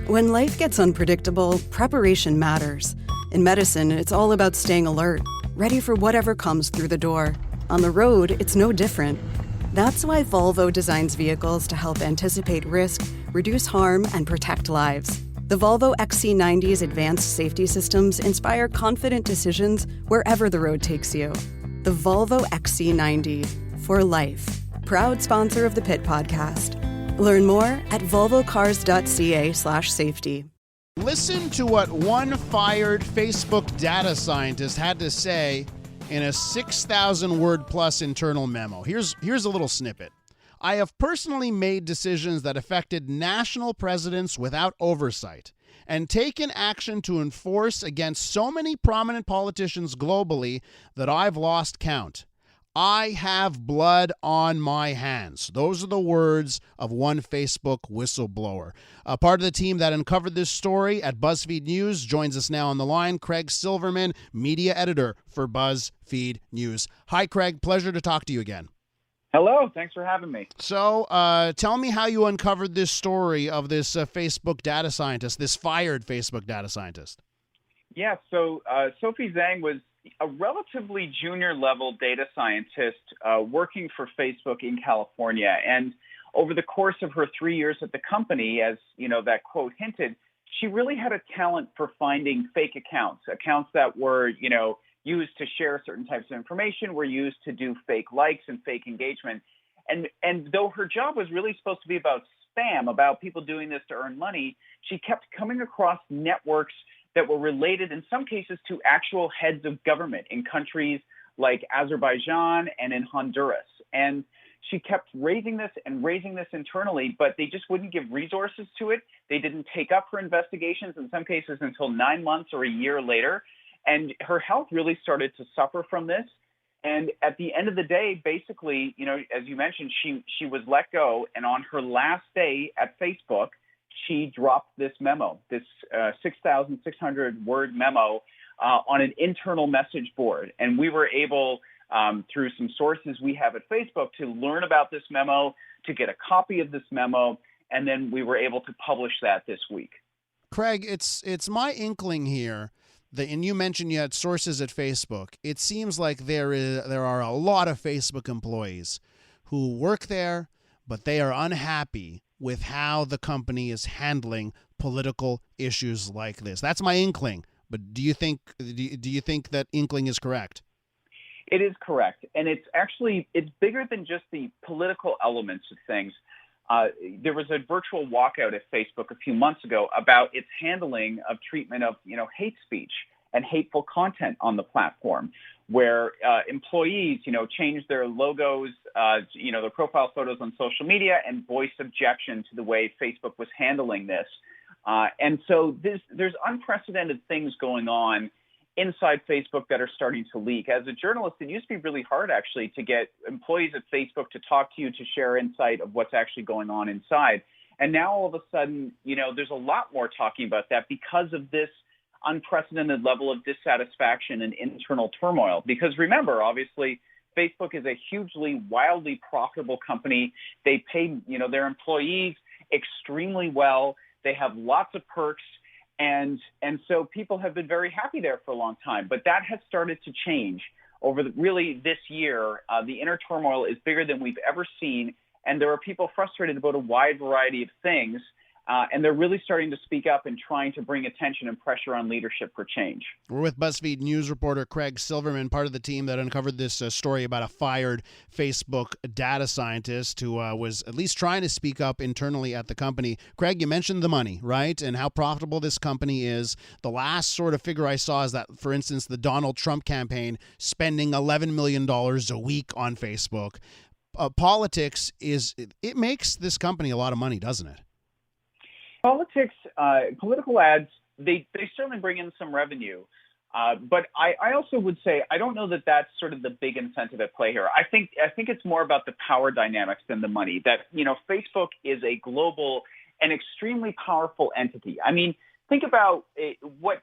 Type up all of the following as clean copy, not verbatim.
When life gets unpredictable, preparation matters. In medicine, it's all about staying alert, ready for whatever comes through the door. On the road, it's no different. That's why Volvo designs vehicles to help anticipate risk, reduce harm, and protect lives. The Volvo XC90's advanced safety systems inspire confident decisions wherever the road takes you. The Volvo XC90, for life. Proud sponsor of the Pit Podcast. Learn more at volvocars.ca/safety. Listen to what one fired Facebook data scientist had to say in a 6,000-word-plus internal memo. Here's a little snippet. I have personally made decisions that affected national presidents without oversight and taken action to enforce against so many prominent politicians globally that I've lost count. I have blood on my hands. Those are the words of one Facebook whistleblower. Part of the team that uncovered this story at BuzzFeed News joins us now on the line. Craig Silverman, media editor for BuzzFeed News. Hi, Craig. Pleasure to talk to you again. Hello. Thanks for having me. So tell me how you uncovered this story of this Facebook data scientist, this fired Facebook data scientist. Yeah, so Sophie Zhang was a relatively junior-level data scientist working for Facebook in California. And over the course of her 3 years at the company, as you know that quote hinted, she really had a talent for finding fake accounts that were, used to share certain types of information, were used to do fake likes and fake engagement. And though her job was really supposed to be about spam, about people doing this to earn money, she kept coming across networks that were related in some cases to actual heads of government in countries like Azerbaijan and in Honduras. And she kept raising this internally, but they just wouldn't give resources to it. They didn't take up her investigations in some cases until 9 months or a year later. And her health really started to suffer from this. And at the end of the day, basically, as you mentioned, she was let go. And on her last day at Facebook, she dropped this memo, this 6,600-word memo on an internal message board. And we were able, through some sources we have at Facebook, to learn about this memo, to get a copy of this memo, and then we were able to publish that this week. Craig, it's my inkling here that, and you mentioned you had sources at Facebook. It seems like there are a lot of Facebook employees who work there, but they are unhappy with how the company is handling political issues like this. That's my inkling. But do you think that inkling is correct? It is correct. And it's bigger than just the political elements of things. There was a virtual walkout at Facebook a few months ago about its handling of treatment of, hate speech and hateful content on the platform, where employees, changed their logos, their profile photos on social media and voiced objection to the way Facebook was handling this. And so there's unprecedented things going on inside Facebook that are starting to leak. As a journalist, it used to be really hard, actually, to get employees at Facebook to talk to you, to share insight of what's actually going on inside. And now all of a sudden, there's a lot more talking about that because of this unprecedented level of dissatisfaction and internal turmoil. Because remember, obviously, Facebook is a hugely, wildly profitable company. They pay, their employees extremely well. They have lots of perks. And so people have been very happy there for a long time. But that has started to change over this year. The inner turmoil is bigger than we've ever seen. And there are people frustrated about a wide variety of things. And they're really starting to speak up and trying to bring attention and pressure on leadership for change. We're with BuzzFeed News reporter Craig Silverman, part of the team that uncovered this story about a fired Facebook data scientist who was at least trying to speak up internally at the company. Craig, you mentioned the money, right? And how profitable this company is. The last sort of figure I saw is that, for instance, the Donald Trump campaign spending $11 million a week on Facebook. Politics it makes this company a lot of money, doesn't it? Political ads, they certainly bring in some revenue. But I also would say I don't know that that's sort of the big incentive at play here. I think it's more about the power dynamics than the money. That, Facebook is a global and extremely powerful entity. I mean, think about what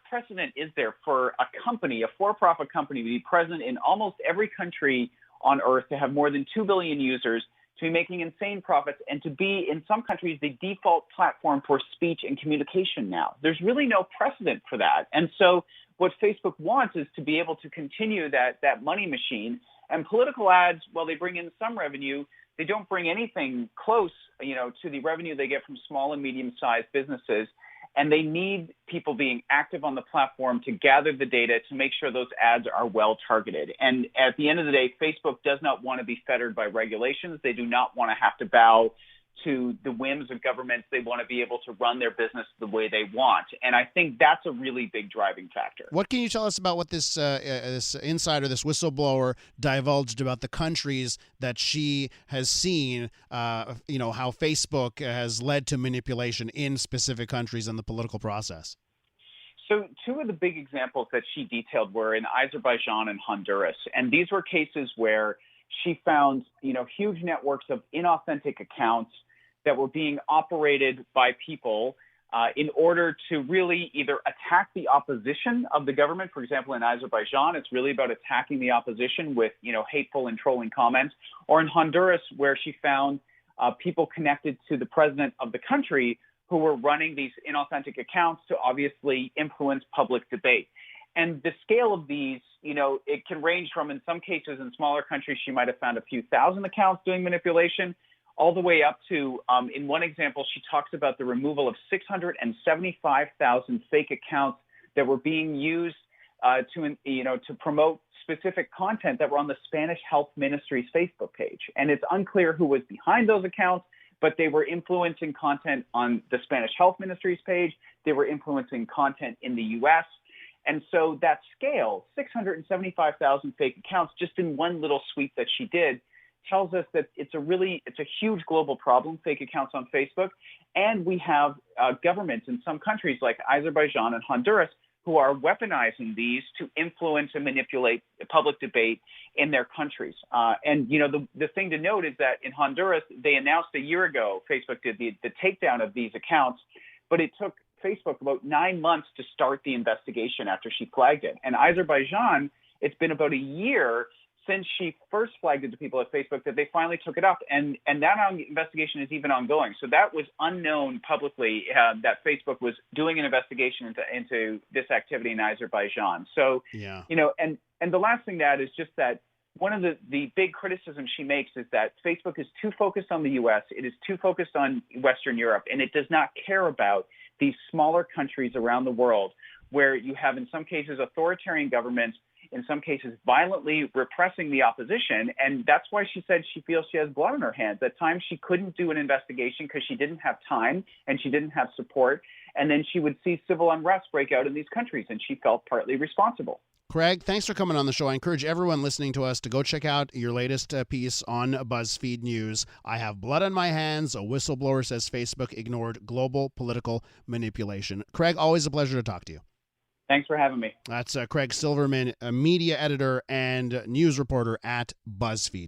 precedent is there for a company, a for-profit company, to be present in almost every country on Earth, to have more than 2 billion users, to be making insane profits, and to be, in some countries, the default platform for speech and communication now. There's really no precedent for that. And so what Facebook wants is to be able to continue that money machine. And political ads, while they bring in some revenue, they don't bring anything close, to the revenue they get from small and medium-sized businesses. And they need people being active on the platform to gather the data to make sure those ads are well targeted. And at the end of the day, Facebook does not want to be fettered by regulations. They do not want to have to bow to the whims of governments. They want to be able to run their business the way they want. And I think that's a really big driving factor. What can you tell us about what this insider, this whistleblower, divulged about the countries that she has seen, how Facebook has led to manipulation in specific countries in the political process? So two of the big examples that she detailed were in Azerbaijan and Honduras. And these were cases where she found, huge networks of inauthentic accounts that were being operated by people in order to really either attack the opposition of the government. For example, in Azerbaijan, it's really about attacking the opposition with, hateful and trolling comments. Or in Honduras, where she found people connected to the president of the country who were running these inauthentic accounts to obviously influence public debate. And the scale of these, it can range from, in some cases, in smaller countries, she might have found a few thousand accounts doing manipulation, all the way up to, in one example, she talks about the removal of 675,000 fake accounts that were being used to promote specific content that were on the Spanish Health Ministry's Facebook page. And it's unclear who was behind those accounts, but they were influencing content on the Spanish Health Ministry's page. They were influencing content in the U.S., and so that scale, 675,000 fake accounts, just in one little sweep that she did, tells us that it's a huge global problem, fake accounts on Facebook. And we have governments in some countries like Azerbaijan and Honduras who are weaponizing these to influence and manipulate public debate in their countries. The thing to note is that in Honduras, they announced a year ago, Facebook did the takedown of these accounts, but it took Facebook about 9 months to start the investigation after she flagged it. And Azerbaijan, it's been about a year since she first flagged it to people at Facebook that they finally took it up. And that investigation is even ongoing. So that was unknown publicly, that Facebook was doing an investigation into this activity in Azerbaijan. So, yeah. And the last thing to add is just that one of the big criticisms she makes is that Facebook is too focused on the U.S., it is too focused on Western Europe, and it does not care about these smaller countries around the world where you have, in some cases, authoritarian governments, in some cases violently repressing the opposition. And that's why she said she feels she has blood on her hands. At times she couldn't do an investigation because she didn't have time and she didn't have support. And then she would see civil unrest break out in these countries, and she felt partly responsible. Craig, thanks for coming on the show. I encourage everyone listening to us to go check out your latest piece on BuzzFeed News. I have blood on my hands. A whistleblower says Facebook ignored global political manipulation. Craig, always a pleasure to talk to you. Thanks for having me. That's Craig Silverman, a media editor and news reporter at BuzzFeed.